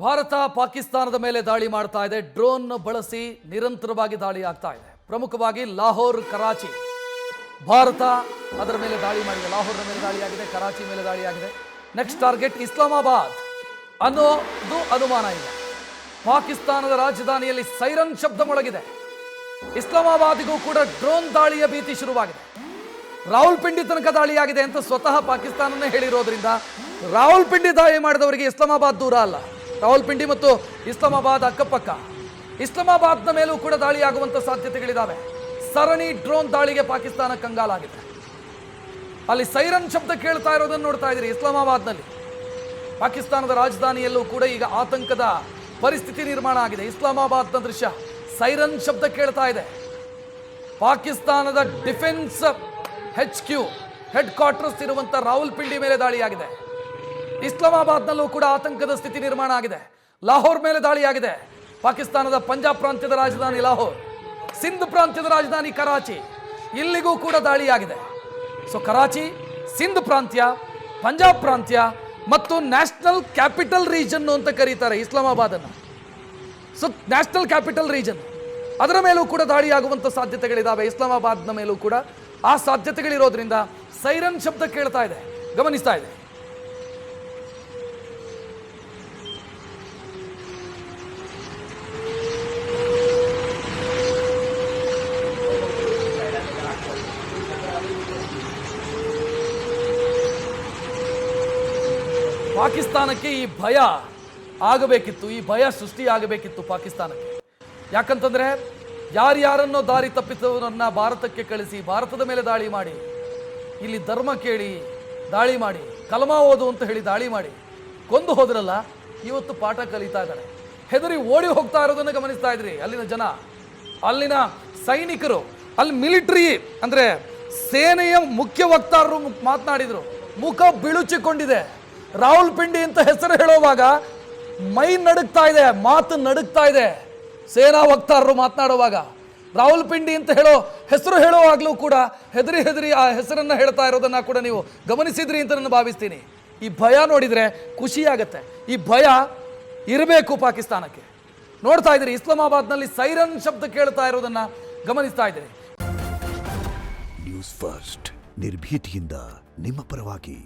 ಭಾರತ ಪಾಕಿಸ್ತಾನದ ಮೇಲೆ ದಾಳಿ ಮಾಡ್ತಾ ಇದೆ. ಡ್ರೋನ್ ಬಳಸಿ ನಿರಂತರವಾಗಿ ದಾಳಿ ಆಗ್ತಾ ಇದೆ. ಪ್ರಮುಖವಾಗಿ ಲಾಹೋರ್, ಕರಾಚಿ. ಭಾರತ ಅದರ ಮೇಲೆ ದಾಳಿ ಮಾಡಿದೆ. ಲಾಹೋರ್ನ ಮೇಲೆ ದಾಳಿಯಾಗಿದೆ, ಕರಾಚಿ ಮೇಲೆ ದಾಳಿಯಾಗಿದೆ. ನೆಕ್ಸ್ಟ್ ಟಾರ್ಗೆಟ್ ಇಸ್ಲಾಮಾಬಾದ್ ಅನ್ನೋದು ಅನುಮಾನ ಇದೆ. ಪಾಕಿಸ್ತಾನದ ರಾಜಧಾನಿಯಲ್ಲಿ ಸೈರನ್ ಶಬ್ದ ಮೊಳಗಿದೆ. ಇಸ್ಲಾಮಾಬಾದಿಗೂ ಕೂಡ ಡ್ರೋನ್ ದಾಳಿಯ ಭೀತಿ ಶುರುವಾಗಿದೆ. ರಾವಲ್ಪಿಂಡಿ ತನಕ ದಾಳಿಯಾಗಿದೆ ಅಂತ ಸ್ವತಃ ಪಾಕಿಸ್ತಾನನೇ ಹೇಳಿರೋದ್ರಿಂದ ರಾವಲ್ಪಿಂಡಿ ದಾಳಿ ಮಾಡಿದವರಿಗೆ ಇಸ್ಲಾಮಾಬಾದ್ ದೂರ ಅಲ್ಲ. ರಾವಲ್ಪಿಂಡಿ ಮತ್ತು ಇಸ್ಲಾಮಾಬಾದ್ ಅಕ್ಕಪಕ್ಕ. ಇಸ್ಲಾಮಾಬಾದ್ನ ಮೇಲೂ ಕೂಡ ದಾಳಿಯಾಗುವಂತ ಸಾಧ್ಯತೆಗಳಿದ್ದಾವೆ. ಸರಣಿ ಡ್ರೋನ್ ದಾಳಿಗೆ ಪಾಕಿಸ್ತಾನ ಕಂಗಾಲಾಗಿದೆ. ಅಲ್ಲಿ ಸೈರನ್ ಶಬ್ದ ಕೇಳ್ತಾ ಇರೋದನ್ನು ನೋಡ್ತಾ ಇದ್ದೀರಿ. ಇಸ್ಲಾಮಾಬಾದ್ನಲ್ಲಿ ಪಾಕಿಸ್ತಾನದ ರಾಜಧಾನಿಯಲ್ಲೂ ಕೂಡ ಈಗ ಆತಂಕದ ಪರಿಸ್ಥಿತಿ ನಿರ್ಮಾಣ ಆಗಿದೆ. ಇಸ್ಲಾಮಾಬಾದ್ನ ದೃಶ್ಯ, ಸೈರನ್ ಶಬ್ದ ಕೇಳ್ತಾ ಇದೆ. ಪಾಕಿಸ್ತಾನದ ಡಿಫೆನ್ಸ್ HQ ಹೆಡ್ ಕ್ವಾರ್ಟರ್ಸ್ ಇರುವಂತ ರಾವಲ್ಪಿಂಡಿ ಮೇಲೆ ದಾಳಿಯಾಗಿದೆ. ಇಸ್ಲಾಮಾಬಾದ್ನಲ್ಲೂ ಕೂಡ ಆತಂಕದ ಸ್ಥಿತಿ ನಿರ್ಮಾಣ ಆಗಿದೆ. ಲಾಹೋರ್ ಮೇಲೆ ದಾಳಿಯಾಗಿದೆ. ಪಾಕಿಸ್ತಾನದ ಪಂಜಾಬ್ ಪ್ರಾಂತ್ಯದ ರಾಜಧಾನಿ ಲಾಹೋರ್, ಸಿಂಧ್ ಪ್ರಾಂತ್ಯದ ರಾಜಧಾನಿ ಕರಾಚಿ, ಇಲ್ಲಿಗೂ ಕೂಡ ದಾಳಿಯಾಗಿದೆ. ಸೊ ಕರಾಚಿ, ಸಿಂಧ್ ಪ್ರಾಂತ್ಯ, ಪಂಜಾಬ್ ಪ್ರಾಂತ್ಯ ಮತ್ತು ನ್ಯಾಷನಲ್ ಕ್ಯಾಪಿಟಲ್ ರೀಜನ್ ಅಂತ ಕರೀತಾರೆ ಇಸ್ಲಾಮಾಬಾದ್ ಅನ್ನು. ಸೊ ನ್ಯಾಷನಲ್ ಕ್ಯಾಪಿಟಲ್ ರೀಜನ್, ಅದರ ಮೇಲೂ ಕೂಡ ದಾಳಿಯಾಗುವಂಥ ಸಾಧ್ಯತೆಗಳಿದ್ದಾವೆ. ಇಸ್ಲಾಮಾಬಾದ್ನ ಮೇಲೂ ಕೂಡ ಆ ಸಾಧ್ಯತೆಗಳಿರೋದ್ರಿಂದ ಸೈರನ್ ಶಬ್ದ ಕೇಳ್ತಾ ಇದೆ, ಗಮನಿಸ್ತಾ ಇದೆ. ಪಾಕಿಸ್ತಾನಕ್ಕೆ ಈ ಭಯ ಆಗಬೇಕಿತ್ತು, ಈ ಭಯ ಸೃಷ್ಟಿಯಾಗಬೇಕಿತ್ತು ಪಾಕಿಸ್ತಾನಕ್ಕೆ. ಯಾಕಂತಂದ್ರೆ ಯಾರ್ಯಾರನ್ನೋ ದಾರಿ ತಪ್ಪಿಸೋರನ್ನ ಭಾರತಕ್ಕೆ ಕಳಿಸಿ ಭಾರತದ ಮೇಲೆ ದಾಳಿ ಮಾಡಿ, ಇಲ್ಲಿ ಧರ್ಮ ಕೇಳಿ ದಾಳಿ ಮಾಡಿ, ಕಲಮಾ ಓದು ಅಂತ ಹೇಳಿ ದಾಳಿ ಮಾಡಿ ಕೊಂದು ಹೋದ್ರಲ್ಲ, ಇವತ್ತು ಪಾಠ ಕಲಿತಾ ಇದ್ದಾರೆ. ಹೆದರಿ ಓಡಿ ಹೋಗ್ತಾ ಇರೋದನ್ನು ಗಮನಿಸ್ತಾ ಇದ್ರಿ. ಅಲ್ಲಿನ ಜನ, ಅಲ್ಲಿನ ಸೈನಿಕರು, ಅಲ್ಲಿ ಮಿಲಿಟರಿ ಅಂದ್ರೆ ಸೇನೆಯ ಮುಖ್ಯ ವಕ್ತಾರರು ಮಾತನಾಡಿದ್ರು. ಮುಖ ಬಿಳುಚಿಕೊಂಡಿದೆ. ರಾವಲ್ಪಿಂಡಿ ಅಂತ ಹೆಸರು ಹೇಳುವಾಗ ಮೈ ನಡುಗ್ತಾ ಇದೆ, ಮಾತು ನಡುಗ್ತಾ ಇದೆ. ಸೇನಾ ವಕ್ತಾರರು ಮಾತನಾಡುವಾಗ ರಾವಲ್ಪಿಂಡಿ ಅಂತ ಹೆಸರು ಹೇಳುವಾಗಲೂ ಕೂಡ ಹೆದರಿ ಆ ಹೆಸರನ್ನ ಹೇಳ್ತಾ ಇರೋದನ್ನ ಕೂಡ ನೀವು ಗಮನಿಸಿದ್ರಿ ಅಂತ ನಾನು ಭಾವಿಸ್ತೀನಿ. ಈ ಭಯ ನೋಡಿದ್ರೆ ಖುಷಿಯಾಗತ್ತೆ. ಈ ಭಯ ಇರಬೇಕು ಪಾಕಿಸ್ತಾನಕ್ಕೆ. ನೋಡ್ತಾ ಇದ್ದೀರಿ, ಇಸ್ಲಾಮಾಬಾದ್ನಲ್ಲಿ ಸೈರನ್ ಶಬ್ದ ಕೇಳ್ತಾ ಇರೋದನ್ನ ಗಮನಿಸ್ತಾ ಇದ್ದೀರಿ. ನ್ಯೂಸ್ ಫಸ್ಟ್, ನಿರ್ಭೀತಿಯಿಂದ ನಿಮ್ಮ ಪರವಾಗಿ.